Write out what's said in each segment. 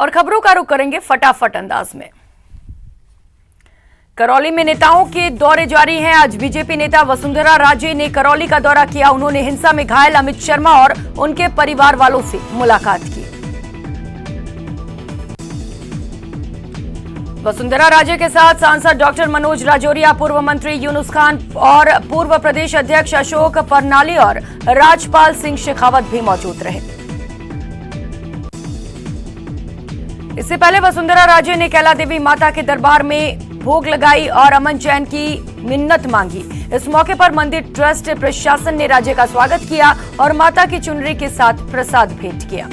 और खबरों का रुख करेंगे फटाफट अंदाज में। करौली में नेताओं के दौरे जारी हैं। आज बीजेपी नेता वसुंधरा राजे ने करौली का दौरा किया। उन्होंने हिंसा में घायल अमित शर्मा और उनके परिवार वालों से मुलाकात की। वसुंधरा राजे के साथ सांसद डॉक्टर मनोज राजौरिया, पूर्व मंत्री यूनुस खान और पूर्व प्रदेश अध्यक्ष अशोक परनाली और राजपाल सिंह शेखावत भी मौजूद रहे। इससे पहले वसुंधरा राजे ने कैला देवी माता के दरबार में भोग लगाई और अमन चैन की मिन्नत मांगी। इस मौके पर मंदिर ट्रस्ट प्रशासन ने राजे का स्वागत किया और माता की चुनरी के साथ प्रसाद भेंट किया।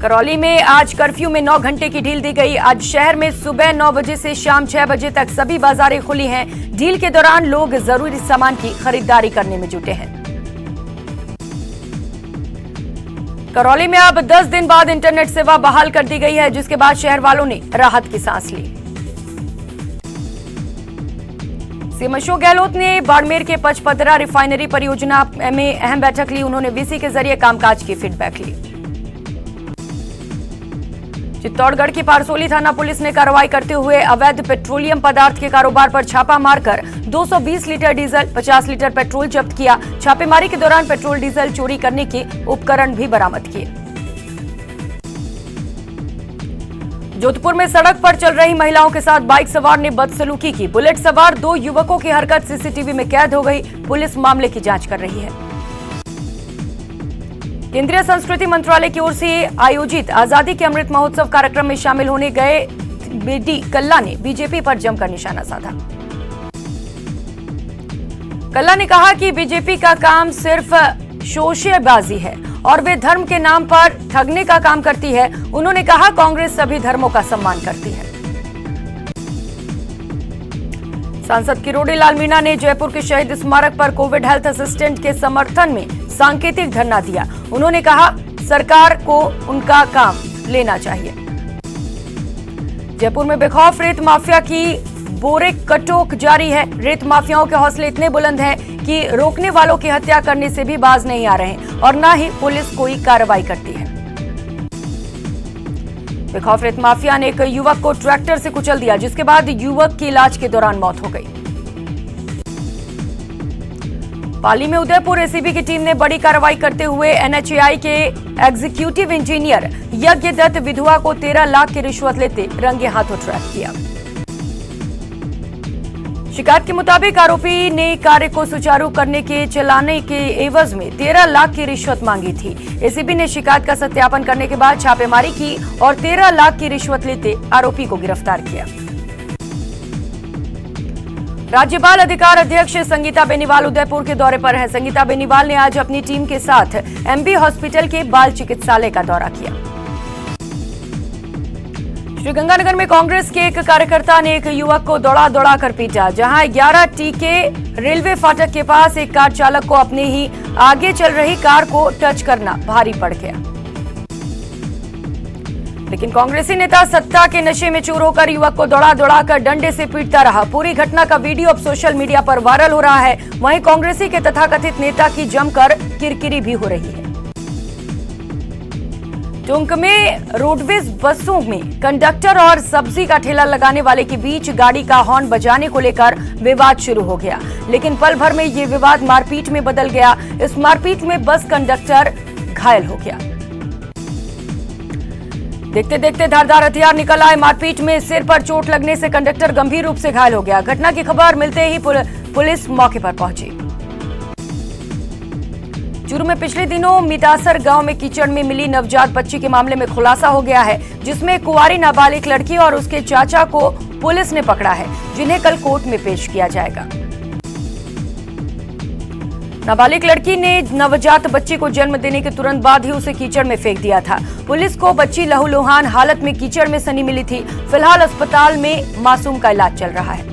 करौली में आज कर्फ्यू में 9 घंटे की ढील दी गई। आज शहर में सुबह 9 बजे से शाम 6 बजे तक सभी बाजारें खुली हैं। ढील के दौरान लोग जरूरी सामान की खरीदारी करने में जुटे हैं। करौली में अब 10 दिन बाद इंटरनेट सेवा बहाल कर दी गई है, जिसके बाद शहर वालों ने राहत की सांस ली। सीएम अशोक गहलोत ने बाड़मेर के पचपदरा रिफाइनरी परियोजना में अहम बैठक ली। उन्होंने वीसी के जरिए कामकाज की फीडबैक ली। चित्तौड़गढ़ की पारसोली थाना पुलिस ने कार्रवाई करते हुए अवैध पेट्रोलियम पदार्थ के कारोबार पर छापा मारकर 220 लीटर डीजल, 50 लीटर पेट्रोल जब्त किया। छापेमारी के दौरान पेट्रोल डीजल चोरी करने के उपकरण भी बरामद किए। जोधपुर में सड़क पर चल रही महिलाओं के साथ बाइक सवार ने बदसलूकी की। बुलेट सवार 2 युवकों की हरकत सीसीटीवी में कैद हो गई। पुलिस मामले की जांच कर रही है। केंद्रीय संस्कृति मंत्रालय की ओर से आयोजित आजादी के अमृत महोत्सव कार्यक्रम में शामिल होने गए बीडी कल्ला ने बीजेपी पर जमकर निशाना साधा। कल्ला ने कहा कि बीजेपी का काम सिर्फ शोषेबाजी है और वे धर्म के नाम पर ठगने का काम करती है। उन्होंने कहा कांग्रेस सभी धर्मों का सम्मान करती है। सांसद किरोड़ी लाल मीणा ने जयपुर के शहीद स्मारक पर कोविड हेल्थ असिस्टेंट के समर्थन में सांकेतिक धरना दिया। उन्होंने कहा सरकार को उनका काम लेना चाहिए। जयपुर में बेखौफ रेत माफिया की बोरे कटोक जारी है। रेत माफियाओं के हौसले इतने बुलंद हैं कि रोकने वालों की हत्या करने से भी बाज नहीं आ रहे हैं और न ही पुलिस कोई कार्रवाई करती है। बेखौफ रेत माफिया ने एक युवक को ट्रैक्टर से कुचल दिया, जिसके बाद युवक की इलाज के दौरान मौत हो गई। पाली में उदयपुर एसीबी की टीम ने बड़ी कार्रवाई करते हुए एनएचएआई के एग्जीक्यूटिव इंजीनियर यज्ञदत्त विधुआ को 13 लाख की रिश्वत लेते रंगे हाथों ट्रैप किया। शिकायत के मुताबिक आरोपी ने कार्य को सुचारू करने के चलाने के एवज में 13 लाख की रिश्वत मांगी थी। एसीबी ने शिकायत का सत्यापन करने के बाद छापेमारी की और 13 लाख की रिश्वत लेते आरोपी को गिरफ्तार किया। राज्य बाल अधिकार अध्यक्ष संगीता बेनीवाल उदयपुर के दौरे पर है। संगीता बेनीवाल ने आज अपनी टीम के साथ एमबी हॉस्पिटल के बाल चिकित्सालय का दौरा किया। श्रीगंगानगर में कांग्रेस के एक कार्यकर्ता ने एक युवक को दौड़ा कर पीटा। जहां 11 टीके रेलवे फाटक के पास एक कार चालक को अपने ही आगे चल रही कार को टच करना भारी पड़ गया, लेकिन कांग्रेसी नेता सत्ता के नशे में चूर होकर युवक को दौड़ा कर डंडे से पीटता रहा। पूरी घटना का वीडियो अब सोशल मीडिया पर वायरल हो रहा है। वहीं कांग्रेसी के तथाकथित नेता की जमकर किरकिरी भी हो रही है। टोंक में रोडवेज बसों में कंडक्टर और सब्जी का ठेला लगाने वाले के बीच गाड़ी का हॉर्न बजाने को लेकर विवाद शुरू हो गया, लेकिन पल भर में ये विवाद मारपीट में बदल गया। इस मारपीट में बस कंडक्टर घायल हो गया। देखते देखते धारदार हथियार निकल आए। मारपीट में सिर पर चोट लगने से कंडक्टर गंभीर रूप से घायल हो गया। घटना की खबर मिलते ही पुलिस मौके पर पहुंची। चूरू में पिछले दिनों मितासर गांव में कीचड़ में मिली नवजात बच्ची के मामले में खुलासा हो गया है, जिसमें कुंवारी नाबालिग लड़की और उसके चाचा को पुलिस ने पकड़ा है, जिन्हें कल कोर्ट में पेश किया जाएगा। नाबालिग लड़की ने नवजात बच्ची को जन्म देने के तुरंत बाद ही उसे कीचड़ में फेंक दिया था। पुलिस को बच्ची लहूलुहान हालत में कीचड़ में सनी मिली थी। फिलहाल अस्पताल में मासूम का इलाज चल रहा है।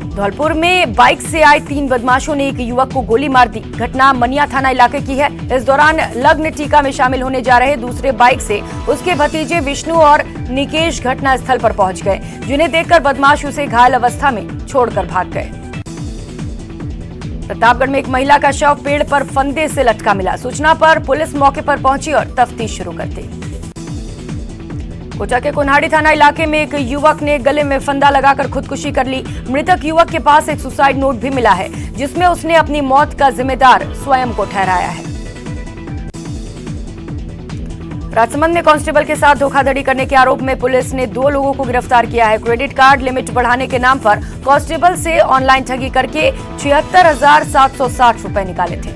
धौलपुर में बाइक से आए 3 बदमाशों ने एक युवक को गोली मार दी। घटना मनिया थाना इलाके की है। इस दौरान लग्न टीका में शामिल होने जा रहे दूसरे बाइक से उसके भतीजे विष्णु और निकेश घटनास्थल पर पहुंच गए, जिन्हें देखकर बदमाश उसे घायल अवस्था में छोड़कर भाग गए। प्रतापगढ़ में एक महिला का शव पेड़ पर फंदे से लटका मिला। सूचना पर पुलिस मौके पर पहुंची और तफ्तीश शुरू कर दी। कोटा के कोन्हाड़ी थाना इलाके में एक युवक ने गले में फंदा लगाकर खुदकुशी कर ली। मृतक युवक के पास एक सुसाइड नोट भी मिला है, जिसमें उसने अपनी मौत का जिम्मेदार स्वयं को ठहराया है। राजसमंद में कांस्टेबल के साथ धोखाधड़ी करने के आरोप में पुलिस ने 2 लोगों को गिरफ्तार किया है। क्रेडिट कार्ड लिमिट बढ़ाने के नाम पर कांस्टेबल से ऑनलाइन ठगी करके 76,760 रुपए निकाले थे।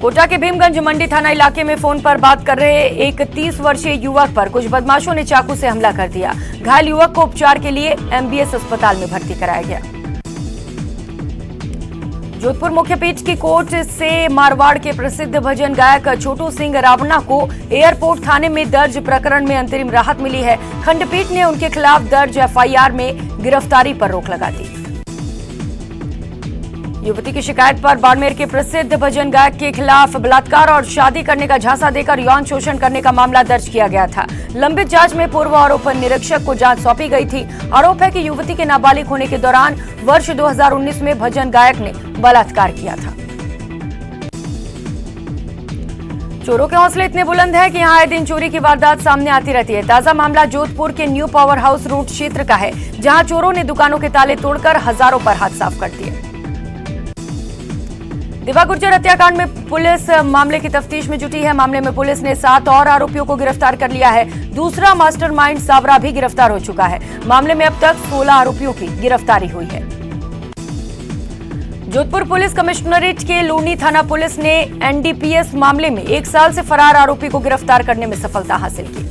कोटा के भीमगंज मंडी थाना इलाके में फोन पर बात कर रहे एक 30 वर्षीय युवक पर कुछ बदमाशों ने चाकू से हमला कर दिया। घायल युवक को उपचार के लिए एमबीएस अस्पताल में भर्ती कराया गया। जोधपुर मुख्य पीठ की कोर्ट से मारवाड़ के प्रसिद्ध भजन गायक छोटू सिंह रावणा को एयरपोर्ट थाने में दर्ज प्रकरण में अंतरिम राहत मिली है। खंडपीठ ने उनके खिलाफ दर्ज एफआईआर में गिरफ्तारी पर रोक लगा दी। युवती की शिकायत पर बाड़मेर के प्रसिद्ध भजन गायक के खिलाफ बलात्कार और शादी करने का झांसा देकर यौन शोषण करने का मामला दर्ज किया गया था। लंबित जांच में पूर्व आरोप निरीक्षक को जांच सौंपी गई थी। आरोप है कि युवती के नाबालिग होने के दौरान वर्ष 2019 में भजन गायक ने बलात्कार किया था। चोरों के हौसले इतने बुलंद है कि यहां आए दिन चोरी की वारदात सामने आती रहती है। ताजा मामला जोधपुर के न्यू पावर हाउस रोड क्षेत्र का है, जहां चोरों ने दुकानों के ताले तोड़कर हजारों पर हाथ साफ कर दिए। दिवा गुर्जर हत्याकांड में पुलिस मामले की तफ्तीश में जुटी है। मामले में पुलिस ने 7 और आरोपियों को गिरफ्तार कर लिया है। दूसरा मास्टरमाइंड सावरा भी गिरफ्तार हो चुका है। मामले में अब तक 16 आरोपियों की गिरफ्तारी हुई है। जोधपुर पुलिस कमिश्नरेट के लूनी थाना पुलिस ने एनडीपीएस मामले में 1 साल से फरार आरोपी को गिरफ्तार करने में सफलता हासिल की।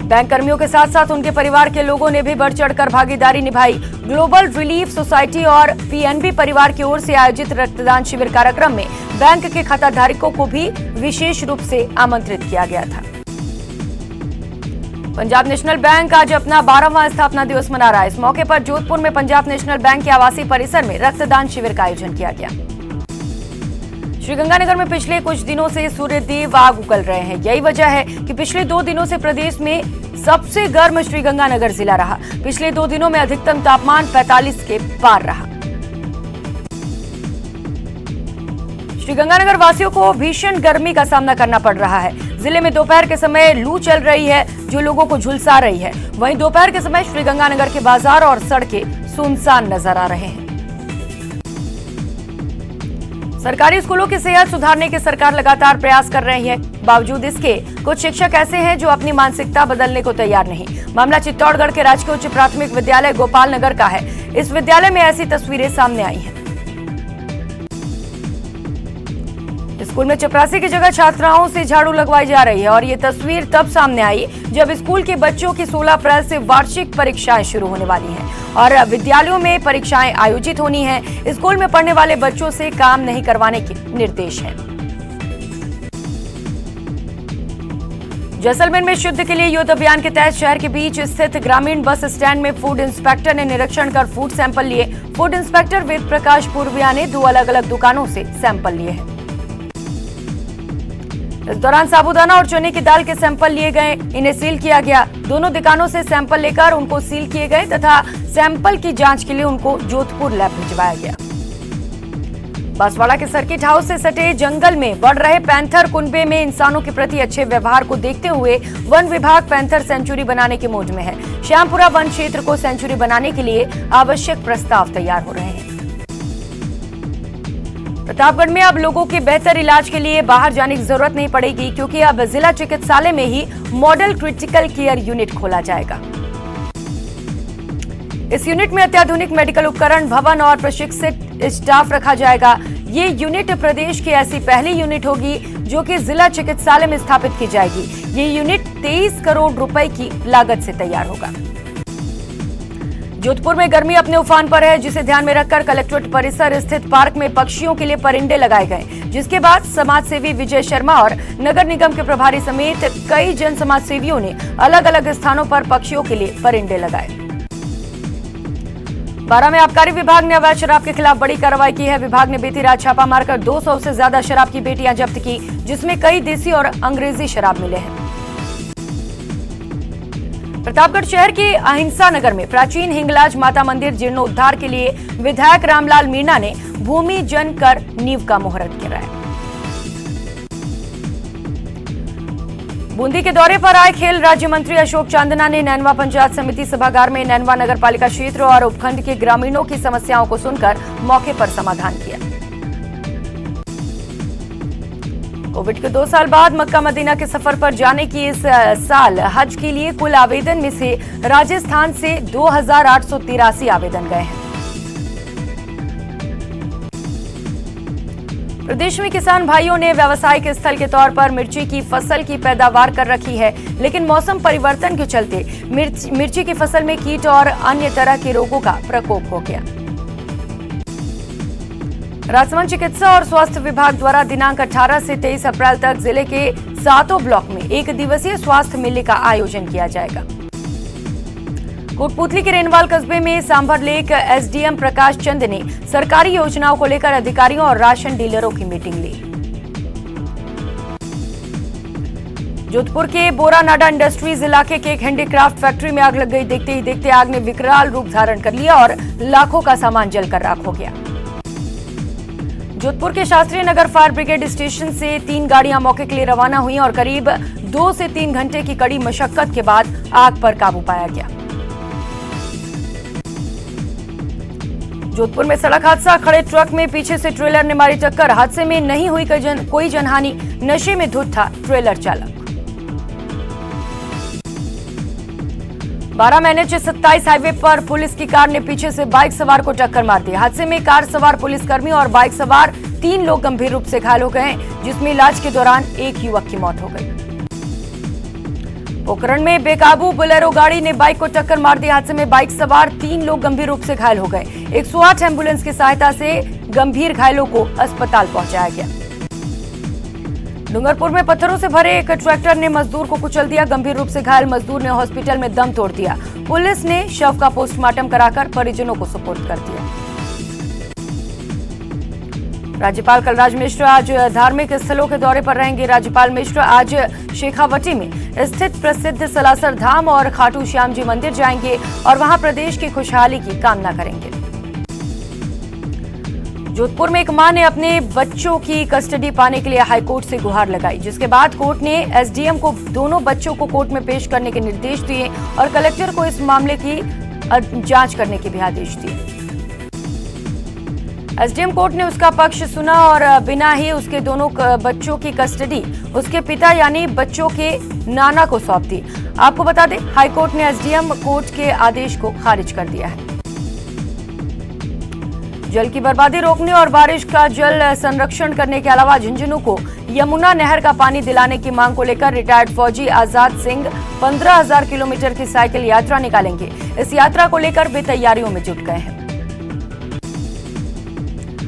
बैंक कर्मियों के साथ साथ उनके परिवार के लोगों ने भी बढ़ चढ़कर भागीदारी निभाई। ग्लोबल रिलीफ सोसाइटी और पीएनबी परिवार की ओर से आयोजित रक्तदान शिविर कार्यक्रम में बैंक के खाताधारकों को भी विशेष रूप से आमंत्रित किया गया था। पंजाब नेशनल बैंक आज अपना 12वां स्थापना दिवस मना रहा है। इस मौके पर जोधपुर में पंजाब नेशनल बैंक के आवासीय परिसर में रक्तदान शिविर का आयोजन किया गया। श्रीगंगानगर में पिछले कुछ दिनों से सूर्यदेव आग उगल रहे हैं। यही वजह है कि पिछले 2 दिनों से प्रदेश में सबसे गर्म श्रीगंगानगर जिला रहा। पिछले 2 दिनों में अधिकतम तापमान 45 के पार रहा। श्रीगंगानगर वासियों को भीषण गर्मी का सामना करना पड़ रहा है। जिले में दोपहर के समय लू चल रही है, जो लोगों को झुलसा रही है। वहीं दोपहर के समय श्रीगंगानगर के बाजार और सड़कें सुनसान नजर आ रहे हैं। सरकारी स्कूलों की सेहत सुधारने के सरकार लगातार प्रयास कर रही है। बावजूद इसके कुछ शिक्षक ऐसे हैं जो अपनी मानसिकता बदलने को तैयार नहीं। मामला चित्तौड़गढ़ के राजकीय उच्च प्राथमिक विद्यालय गोपाल नगर का है। इस विद्यालय में ऐसी तस्वीरें सामने आई हैं। स्कूल में चपरासी की जगह छात्राओं से झाड़ू लगवाई जा रही है और ये तस्वीर तब सामने आई जब स्कूल के बच्चों की 16 अप्रैल से वार्षिक परीक्षाएं शुरू होने वाली हैं और विद्यालयों में परीक्षाएं आयोजित होनी हैं। स्कूल में पढ़ने वाले बच्चों से काम नहीं करवाने के निर्देश हैं। जैसलमेर में शुद्ध के लिए युद्ध अभियान के तहत शहर के बीच स्थित ग्रामीण बस स्टैंड में फूड इंस्पेक्टर ने निरीक्षण कर फूड सैंपल लिए। फूड इंस्पेक्टर वेद प्रकाश पूर्विया ने 2 अलग-अलग दुकानों से सैंपल लिए हैं। इस दौरान साबूदाना और चने की दाल के सैंपल लिए गए, इन्हें सील किया गया। दोनों दुकानों से सैंपल लेकर उनको सील किए गए तथा सैंपल की जांच के लिए उनको जोधपुर लैब भिजवाया गया। बांसवाड़ा के सर्किट हाउस से सटे जंगल में बढ़ रहे पैंथर कुनबे में इंसानों के प्रति अच्छे व्यवहार को देखते हुए वन विभाग पैंथर सेंचुरी बनाने के मूड में है। श्यामपुरा वन क्षेत्र को सेंचुरी बनाने के लिए आवश्यक प्रस्ताव तैयार हो रहे हैं। प्रतापगढ़ में अब लोगों के बेहतर इलाज के लिए बाहर जाने की जरूरत नहीं पड़ेगी, क्योंकि अब जिला चिकित्सालय में ही मॉडल क्रिटिकल केयर यूनिट खोला जाएगा। इस यूनिट में अत्याधुनिक मेडिकल उपकरण, भवन और प्रशिक्षित स्टाफ रखा जाएगा। ये यूनिट प्रदेश की ऐसी पहली यूनिट होगी जो कि जिला चिकित्सालय में स्थापित की जाएगी। ये यूनिट 23 करोड़ रुपए की लागत से तैयार होगा। जोधपुर में गर्मी अपने उफान पर है, जिसे ध्यान में रखकर कलेक्ट्रेट परिसर स्थित पार्क में पक्षियों के लिए परिंदे लगाए गए, जिसके बाद समाज सेवी विजय शर्मा और नगर निगम के प्रभारी समेत कई जन समाज सेवियों ने अलग अलग स्थानों पर पक्षियों के लिए परिंदे लगाए। बारां में आबकारी विभाग ने अवैध शराब के खिलाफ बड़ी कार्रवाई की है। विभाग ने बीती रात छापा मारकर 200 से ज्यादा शराब की पेटियां जब्त की, जिसमें कई देसी और अंग्रेजी शराब मिले हैं। प्रतापगढ़ शहर के अहिंसा नगर में प्राचीन हिंगलाज माता मंदिर जीर्णोद्धार के लिए विधायक रामलाल मीणा ने भूमि जन कर नींव का मुहूर्त कराया। बूंदी के दौरे पर आए खेल राज्य मंत्री अशोक चांदना ने नैनवा पंचायत समिति सभागार में नैनवा नगर पालिका क्षेत्र और उपखंड के ग्रामीणों की समस्याओं को सुनकर मौके पर समाधान किया। कोविड के 2 साल बाद मक्का मदीना के सफर पर जाने की इस साल हज के लिए कुल आवेदन में से राजस्थान से 2883 आवेदन गए हैं। प्रदेश में किसान भाइयों ने व्यावसायिक स्थल के तौर पर मिर्ची की फसल की पैदावार कर रखी है, लेकिन मौसम परिवर्तन के चलते मिर्ची की फसल में कीट और अन्य तरह के रोगों का प्रकोप हो गया। राजसमंद चिकित्सा और स्वास्थ्य विभाग द्वारा दिनांक 18 से 23 अप्रैल तक जिले के 7 ब्लॉक में 1 दिवसीय स्वास्थ्य मेले का आयोजन किया जाएगा। कोटपूतली के रेनवाल कस्बे में सांभर लेक एसडीएम प्रकाश चंद ने सरकारी योजनाओं को लेकर अधिकारियों और राशन डीलरों की मीटिंग ली। जोधपुर के बोरानाडा इंडस्ट्रीज इलाके के एक हैंडीक्राफ्ट फैक्ट्री में आग लग गई। देखते ही देखते आग ने विकराल रूप धारण कर लिया और लाखों का सामान जलकर राख हो गया। जोधपुर के Shastri Nagar fire brigade station से 3 गाड़ियां मौके के लिए रवाना हुई और करीब 2 से 3 घंटे की कड़ी मशक्कत के बाद आग पर काबू पाया गया। जोधपुर में सड़क हादसा, खड़े ट्रक में पीछे से ट्रेलर ने मारी टक्कर। हादसे में नहीं हुई कोई जनहानि, नशे में धुत था ट्रेलर चालक। 12 NH 27 हाईवे पर पुलिस की कार ने पीछे से बाइक सवार को टक्कर मार दी। हादसे में कार सवार पुलिसकर्मी और बाइक सवार 3 लोग गंभीर रूप से घायल हो गए, जिसमें इलाज के दौरान एक युवक की मौत हो गई। पोखरण में बेकाबू बोलेरो गाड़ी ने बाइक को टक्कर मार दी। हादसे में बाइक सवार 3 लोग गंभीर रूप से घायल हो गए। 108 एम्बुलेंस की सहायता से गंभीर घायलों को अस्पताल पहुंचाया गया। डूंगरपुर में पत्थरों से भरे एक ट्रैक्टर ने मजदूर को कुचल दिया। गंभीर रूप से घायल मजदूर ने हॉस्पिटल में दम तोड़ दिया। पुलिस ने शव का पोस्टमार्टम कराकर परिजनों को सुपुर्द कर दिया। राज्यपाल कलराज मिश्र आज धार्मिक स्थलों के दौरे पर रहेंगे। राज्यपाल मिश्र आज शेखावटी में स्थित प्रसिद्ध सलासर धाम और खाटू श्याम जी मंदिर जाएंगे और वहां प्रदेश की खुशहाली की कामना करेंगे। जोधपुर में एक मां ने अपने बच्चों की कस्टडी पाने के लिए हाईकोर्ट से गुहार लगाई, जिसके बाद कोर्ट ने एसडीएम को दोनों बच्चों को कोर्ट में पेश करने के निर्देश दिए और कलेक्टर को इस मामले की जांच करने के भी आदेश दिए। एसडीएम कोर्ट ने उसका पक्ष सुना और बिना ही उसके दोनों बच्चों की कस्टडी उसके पिता यानी बच्चों के नाना को सौंप दी। आपको बता दें, हाईकोर्ट ने एसडीएम कोर्ट के आदेश को खारिज कर दिया है। जल की बर्बादी रोकने और बारिश का जल संरक्षण करने के अलावा झुंझुनू को यमुना नहर का पानी दिलाने की मांग को लेकर रिटायर्ड फौजी आजाद सिंह 15,000 किलोमीटर की साइकिल यात्रा निकालेंगे। इस यात्रा को लेकर वे तैयारियों में जुट गए हैं।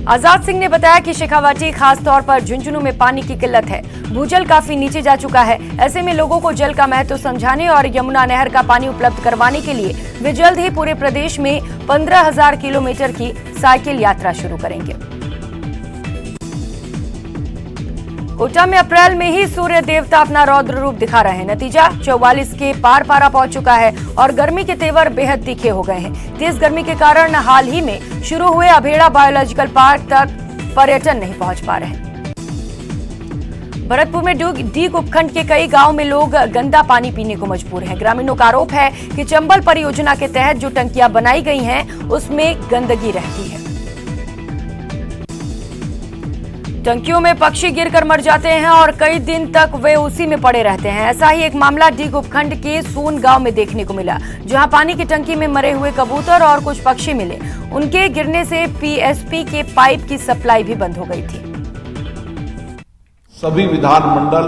आजाद सिंह ने बताया कि शेखावाटी खास तौर पर झुंझुनू में पानी की किल्लत है। भूजल काफी नीचे जा चुका है। ऐसे में लोगों को जल का महत्व समझाने और यमुना नहर का पानी उपलब्ध करवाने के लिए वे जल्द ही पूरे प्रदेश में 15,000 किलोमीटर की साइकिल यात्रा शुरू करेंगे। कोटा में अप्रैल में ही सूर्य देवता अपना रौद्र रूप दिखा रहे हैं। नतीजा 44 के पार पारा पहुंच चुका है और गर्मी के तेवर बेहद तीखे हो गए हैं। तेज गर्मी के कारण हाल ही में शुरू हुए अभेड़ा बायोलॉजिकल पार्क तक पर्यटन नहीं पहुंच पा रहे हैं। भरतपुर में डीग उपखंड के कई गांव में लोग गंदा पानी पीने को मजबूर हैं। ग्रामीणों का आरोप है कि चंबल परियोजना के तहत जो टंकियां बनाई गई हैं, उसमें गंदगी रहती है। टंकियों में पक्षी गिरकर मर जाते हैं और कई दिन तक वे उसी में पड़े रहते हैं। ऐसा ही एक मामला डीग उपखंड के सोन गांव में देखने को मिला, जहां पानी की टंकी में मरे हुए कबूतर और कुछ पक्षी मिले। उनके गिरने से पीएसपी के पाइप की सप्लाई भी बंद हो गई थी। सभी विधानमंडल